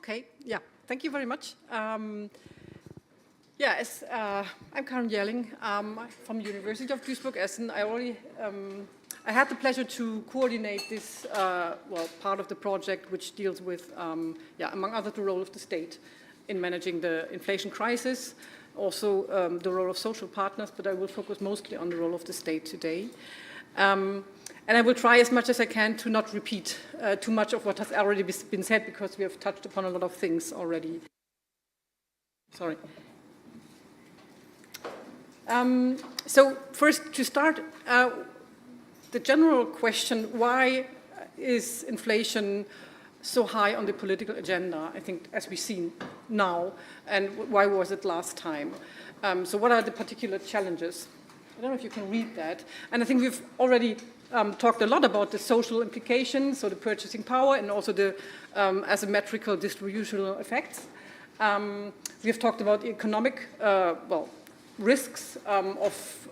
Okay, yeah, thank you very much. I'm Karen Jaehrling from the University of Duisburg-Essen. I had the pleasure to coordinate this part of the project, which deals with, among others, the role of the state in managing the inflation crisis, also the role of social partners, but I will focus mostly on the role of the state today. And I will try as much as I can to not repeat too much of what has already been said, because we have touched upon a lot of things already. Sorry. So first, to start, the general question, why is inflation so high on the political agenda, I think, as we've seen now, and why was it last time? So what are the particular challenges? I don't know if you can read that. And I think we've already talked a lot about the social implications, so the purchasing power, and also the asymmetrical distributional effects. We have talked about the economic risks of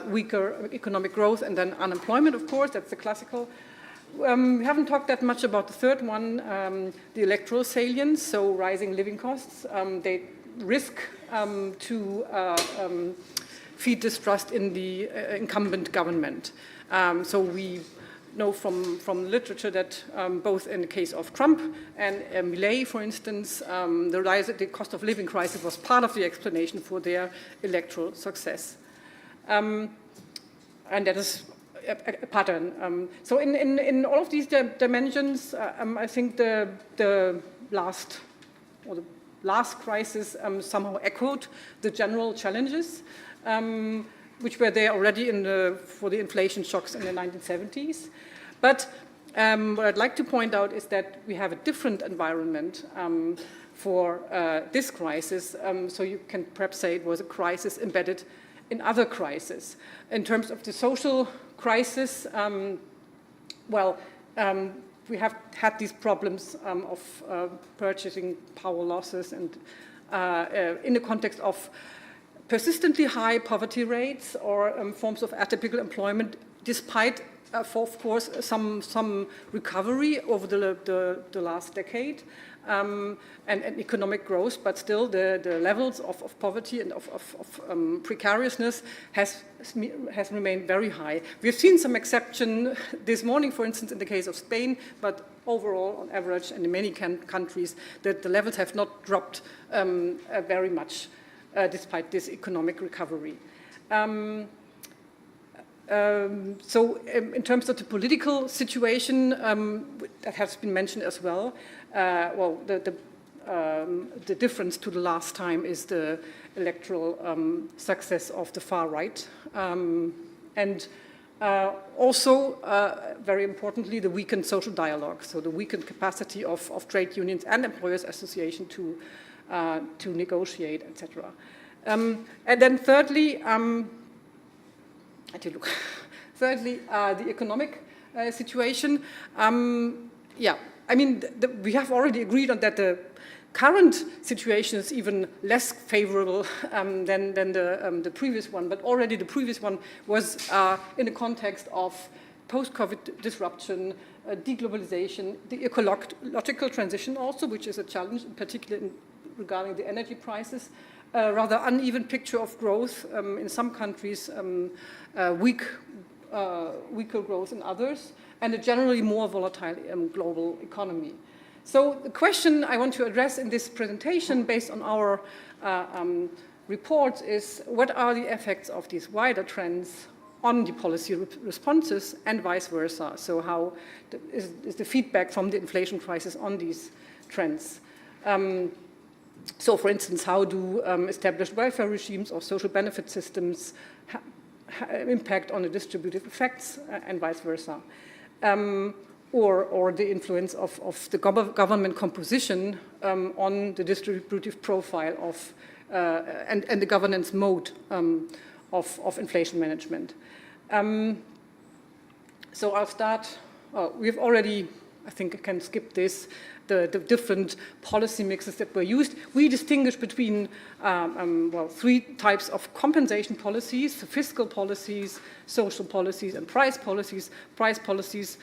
weaker economic growth and then unemployment, of course, that's the classical. We haven't talked that much about the third one, the electoral salience, so rising living costs. They risk to feed distrust in the incumbent government. So we know from literature that both in the case of Trump and Milei, for instance, the cost of living crisis was part of the explanation for their electoral success. And that is a pattern. So in all of these dimensions, I think the last crisis somehow echoed the general challenges, which were there already for the inflation shocks in the 1970s. But what I'd like to point out is that we have a different environment for this crisis. So you can perhaps say it was a crisis embedded in other crises. In terms of the social crisis, we have had these problems of purchasing power losses, and in the context of persistently high poverty rates or forms of atypical employment, despite, of course, some recovery over the last decade and economic growth, but still the levels of poverty and of precariousness has remained very high. We've seen some exception this morning, for instance, in the case of Spain, but overall, on average, and in many countries, the levels have not dropped very much. Despite this economic recovery. So in terms of the political situation, that has been mentioned as well, the difference to the last time is the electoral success of the far right. And also, very importantly, the weakened social dialogue, so the weakened capacity of trade unions and employers' association to negotiate, etc. And then thirdly, the economic situation. We have already agreed on that the current situation is even less favorable than the previous one, but already the previous one was in the context of post-COVID disruption, deglobalization, the ecological transition also, which is a challenge, in particular regarding the energy prices, rather uneven picture of growth in some countries, weaker growth in others, and a generally more volatile global economy. So the question I want to address in this presentation, based on our reports, is what are the effects of these wider trends on the policy responses and vice versa? So how is the feedback from the inflation crisis on these trends? So, for instance, how do established welfare regimes or social benefit systems impact on the distributive effects and vice versa? Or the influence of the government composition on the distributive profile of and the governance mode of inflation management. So I'll start. We've already, I think I can skip this, the different policy mixes that were used. We distinguish between three types of compensation policies: fiscal policies, social policies, and price policies. Price policies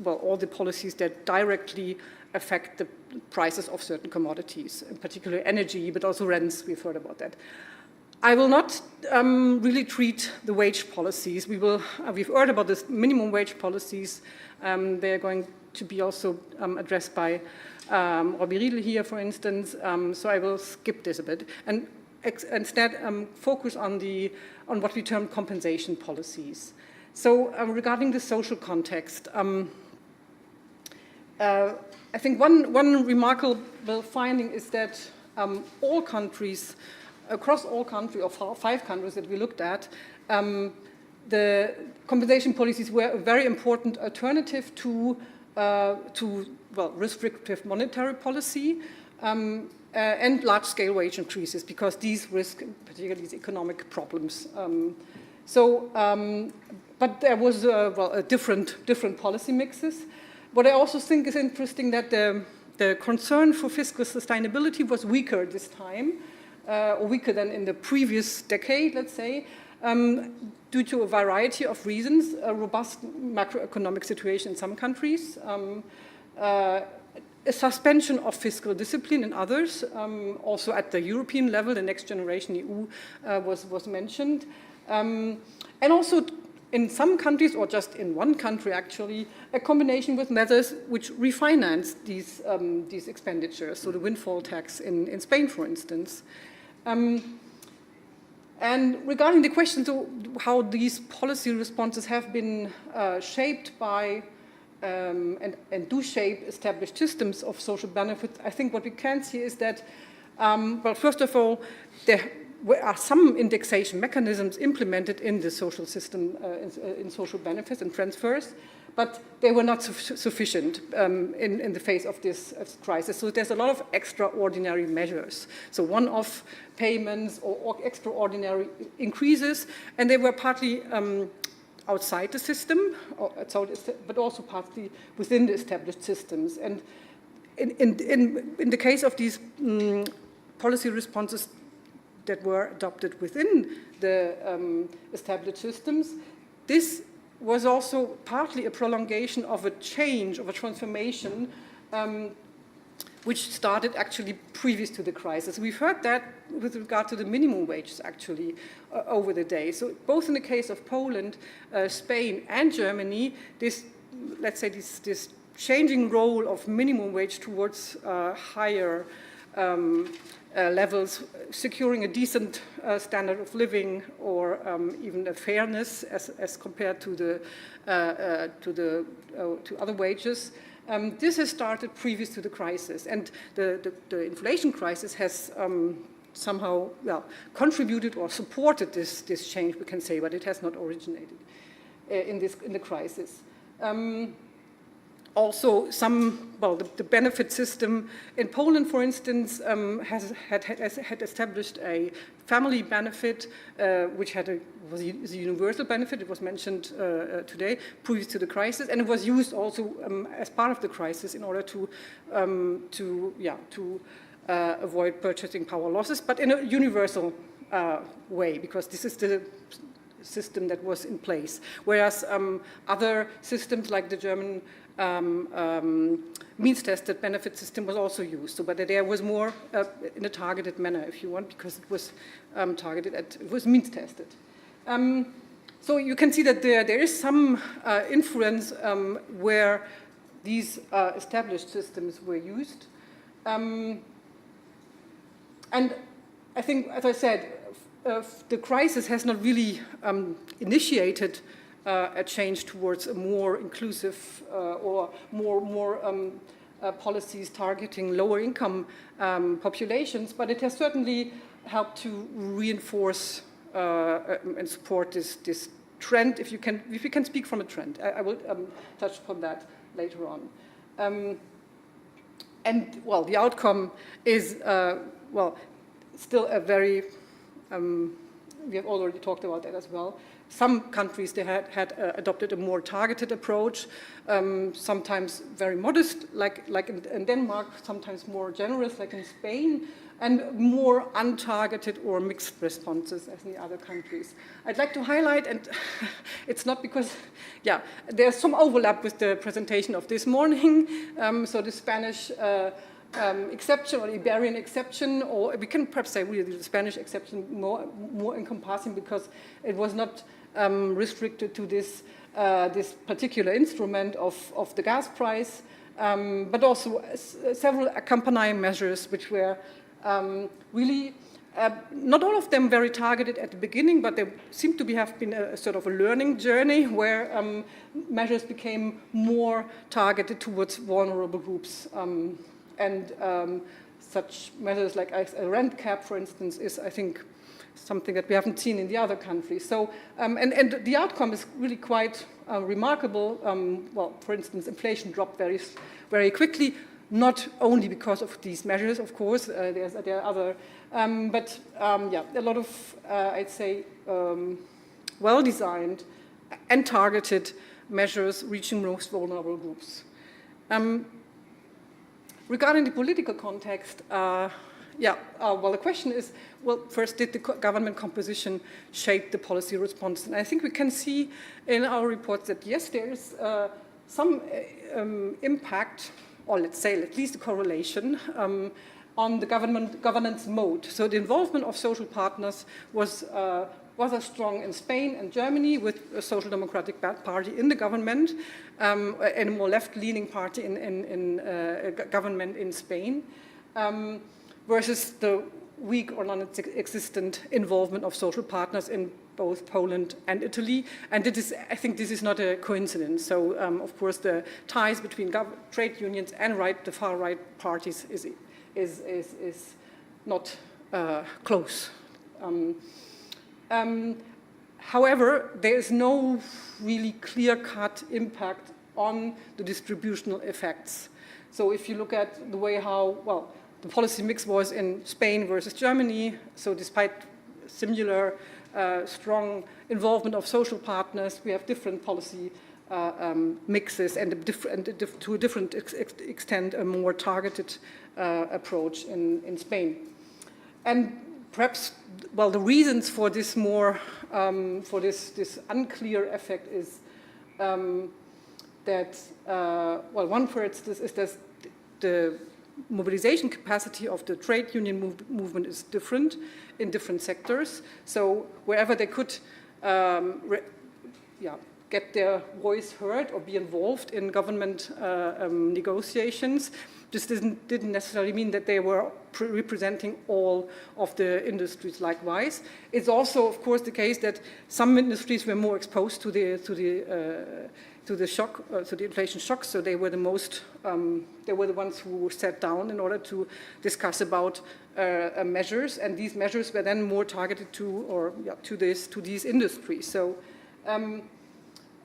well, all the policies that directly affect the prices of certain commodities, in particular energy, but also rents. We've heard about that. I will not really treat the wage policies. We've heard about this minimum wage policies. They're going to be also addressed by Robbie Riedel here, for instance. So I will skip this a bit and instead focus on what we term compensation policies. So regarding the social context, I think one remarkable finding is that all countries, across all countries, or 5 countries that we looked at, the compensation policies were a very important alternative to restrictive monetary policy and large-scale wage increases, because these risk particularly these economic problems. But there was different policy mixes. What I also think is interesting that the concern for fiscal sustainability was weaker this time, or weaker than in the previous decade, let's say, due to a variety of reasons: a robust macroeconomic situation in some countries, a suspension of fiscal discipline in others, also at the European level, the Next Generation EU was mentioned, and also in some countries, or just in one country actually, a combination with measures which refinance these expenditures, so the windfall tax in Spain, for instance. And regarding the question to how these policy responses have been shaped by and do shape established systems of social benefits, I think what we can see is that, well, first of all, there are some indexation mechanisms implemented in the social system, in social benefits and transfers, but they were not sufficient in the face of this crisis. So there's a lot of extraordinary measures. So one-off payments or extraordinary increases, and they were partly outside the system, but also partly within the established systems. And in the case of these policy responses that were adopted within the established systems, this was also partly a prolongation of a change, of a transformation, which started actually previous to the crisis. We've heard that with regard to the minimum wages actually over the day. So both in the case of Poland, Spain and Germany, this, let's say, this changing role of minimum wage towards higher levels, securing a decent standard of living, or even a fairness as compared to other wages. This has started previous to the crisis, and the inflation crisis has somehow, well, contributed or supported this change, we can say, but it has not originated in the crisis. Also, the benefit system in Poland, for instance, had established a family benefit, which was a universal benefit. It was mentioned today, previous to the crisis, and it was used also as part of the crisis in order to avoid purchasing power losses, but in a universal way, because this is the system that was in place. Whereas other systems, like the German means-tested benefit system, was also used. So, but there was more in a targeted manner, if you want, because it was it was means-tested. So you can see that there is some influence where these established systems were used. And I think, as I said, the crisis has not really initiated a change towards a more inclusive or more policies targeting lower income populations, but it has certainly helped to reinforce and support this trend, if you can speak from a trend. I will touch upon that later on. And, well, the outcome is, still a very, we have already talked about that as well. Some countries, they had adopted a more targeted approach, sometimes very modest, like in Denmark, sometimes more generous, like in Spain. and more untargeted or mixed responses as in the other countries. I'd like to highlight, and it's not because, yeah, there's some overlap with the presentation of this morning, so the Spanish exception or Iberian exception, or we can perhaps say really the Spanish exception more encompassing because it was not restricted to this particular instrument of the gas price, but also several accompanying measures which were really, not all of them very targeted at the beginning, but they seem to have been a sort of a learning journey where measures became more targeted towards vulnerable groups. And such measures like a rent cap, for instance, is, I think, something that we haven't seen in the other countries. So, and the outcome is really quite remarkable. Well, for instance, inflation dropped very quickly, not only because of these measures, of course. There are other, but yeah, a lot of, I'd say, well-designed and targeted measures reaching most vulnerable groups. Regarding the political context, well, the question is, well, first, did the government composition shape the policy response? And I think we can see in our reports that, yes, there is some impact, or let's say at least a correlation, on the governance mode. So the involvement of social partners was strong in Spain and Germany, with a social democratic party in the government, and a more left-leaning party in government in Spain, versus the weak or non-existent involvement of social partners in both Poland and Italy. And I think this is not a coincidence. So, of course, the ties between trade unions and the far-right parties is not close. However, there is no really clear-cut impact on the distributional effects. So if you look at the way how, well, the policy mix was in Spain versus Germany, so despite similar strong involvement of social partners, we have different policy mixes and to a different extent a more targeted approach in Spain. And perhaps, well, the reasons for this more, for this unclear effect is that, well, one for instance is that the mobilization capacity of the trade union movement is different in different sectors. So wherever they could get their voice heard or be involved in government negotiations, this didn't necessarily mean that they were representing all of the industries likewise. It's also, of course, the case that some industries were more exposed to the shock, to the inflation shock, so they were the most, they were the ones who were sat down in order to discuss about measures, and these measures were then more targeted to these industries. So,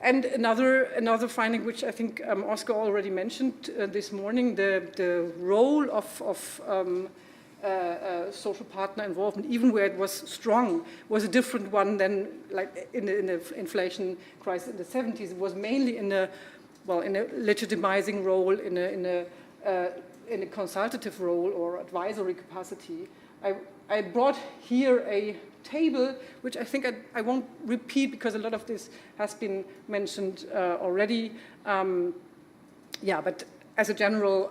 and another finding, which I think Oscar already mentioned this morning, the role of social partner involvement, even where it was strong, was a different one than like in the inflation crisis in the 70s. It was mainly in a legitimizing role, in a consultative role or advisory capacity. I brought here a table, which I think I won't repeat because a lot of this has been mentioned already. But as a general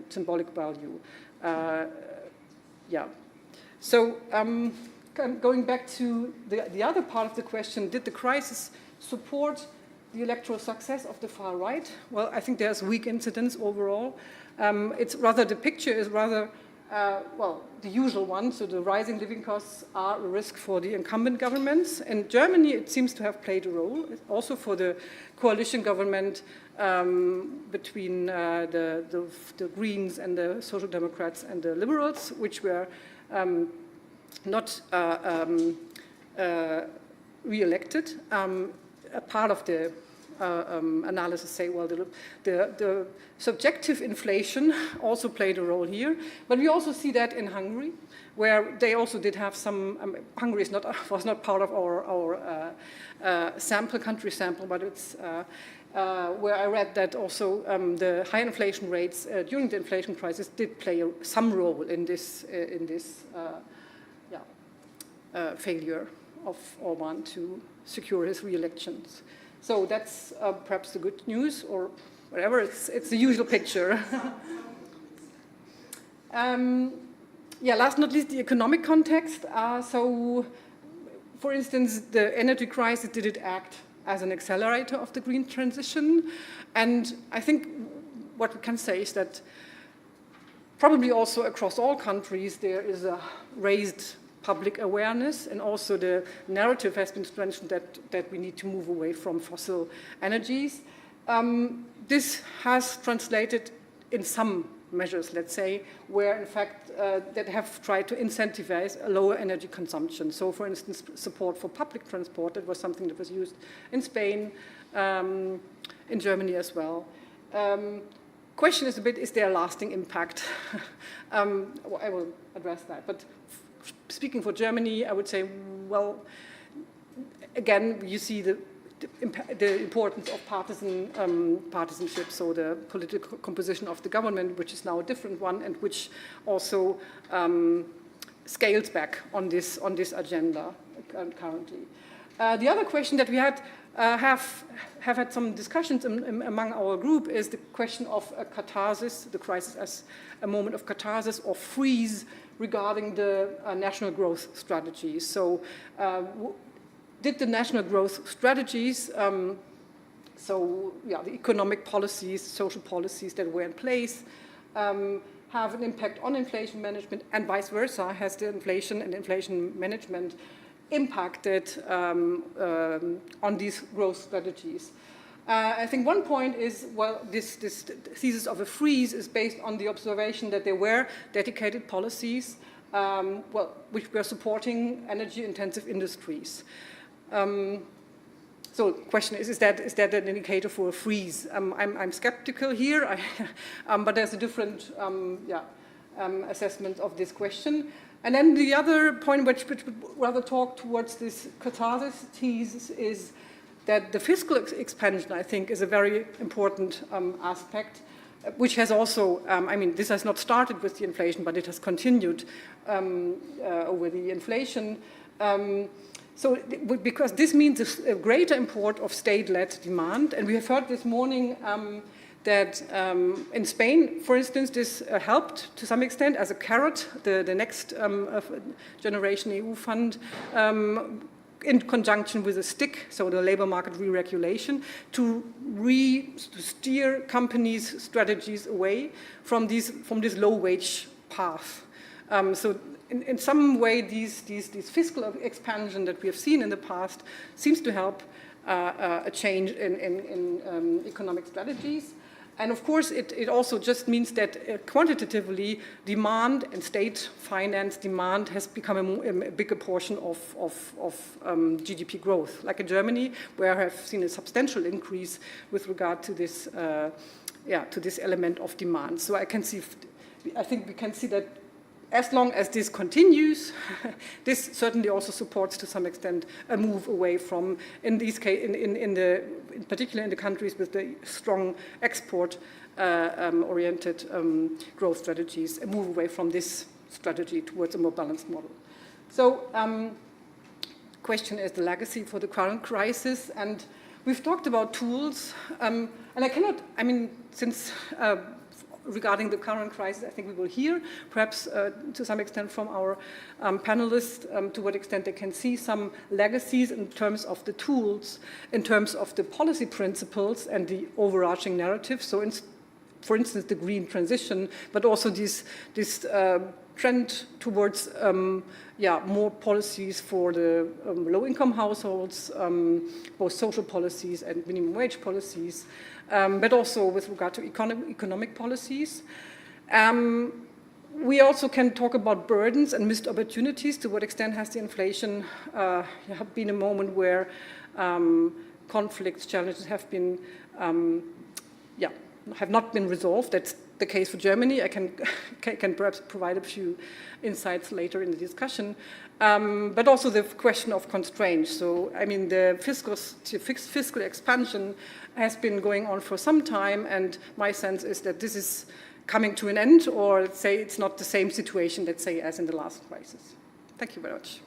symbolic value. So going back to the other part of the question, did the crisis support the electoral success of the far right? Well, I think there's weak incidence overall. It's rather, the picture is rather, the usual one. So the rising living costs are a risk for the incumbent governments. In Germany, it seems to have played a role, also for the coalition government between the Greens and the Social Democrats and the Liberals, which were not re-elected. A part of the analysis say, well, the subjective inflation also played a role here. But we also see that in Hungary, where they also did have some, Hungary was not part of our country sample, but it's where I read that also the high inflation rates during the inflation crisis did play some role in this failure of Orban to secure his re-elections. So that's perhaps the good news, or whatever. It's the usual picture. Last but not least, the economic context. So, for instance, the energy crisis, did it act as an accelerator of the green transition? And I think what we can say is that probably also across all countries there is a raised public awareness, and also the narrative has been strengthened that we need to move away from fossil energies. This has translated in some measures, let's say, where in fact that have tried to incentivize a lower energy consumption. So for instance, support for public transport, that was something that was used in Spain, in Germany as well. Question is a bit, is there a lasting impact? I will address that, but speaking for Germany, I would say, well, again, you see the importance of partisanship, so the political composition of the government, which is now a different one, and which also scales back on this agenda currently. The other question that we have had some discussions among our group is the question of a catharsis, the crisis as a moment of catharsis or freeze regarding the national growth strategies. So did the national growth strategies, the economic policies, social policies that were in place, have an impact on inflation management, and vice versa? Has the inflation and inflation management impacted on these growth strategies? I think one point is, well, this thesis of a freeze is based on the observation that there were dedicated policies which were supporting energy-intensive industries. So the question is that an indicator for a freeze? I'm skeptical here, but there's a different assessment of this question. And then the other point which would rather talk towards this catharsis thesis is that the fiscal expansion, I think, is a very important aspect, which has also, this has not started with the inflation, but it has continued over the inflation. Because this means a greater import of state-led demand, and we have heard this morning that in Spain, for instance, this helped to some extent as a carrot, the next generation EU fund, in conjunction with a stick, so the labor market re-regulation, to steer companies' strategies away from this low-wage path. So in some way, these fiscal expansion that we have seen in the past seems to help a change in economic strategies. And of course, it also just means that quantitatively, demand and state finance demand has become a bigger portion of GDP growth. Like in Germany, where I have seen a substantial increase with regard to this, to this element of demand. So I think we can see that as long as this continues, this certainly also supports to some extent a move away from, in these in particular in the countries with the strong export oriented growth strategies, a move away from this strategy towards a more balanced model. So question is the legacy for the current crisis, and we've talked about tools, and since regarding the current crisis, I think we will hear, perhaps to some extent from our panelists, to what extent they can see some legacies in terms of the tools, in terms of the policy principles and the overarching narrative. So, for instance, the green transition, but also this trend towards more policies for the low-income households, both social policies and minimum wage policies, but also with regard to economic policies. We also can talk about burdens and missed opportunities. To what extent has the inflation been a moment where conflicts, challenges have been, have not been resolved. That's the case for Germany. I can perhaps provide a few insights later in the discussion. But also the question of constraints. So, I mean, the fiscal expansion has been going on for some time, and my sense is that this is coming to an end, or let's say it's not the same situation, let's say, as in the last crisis. Thank you very much.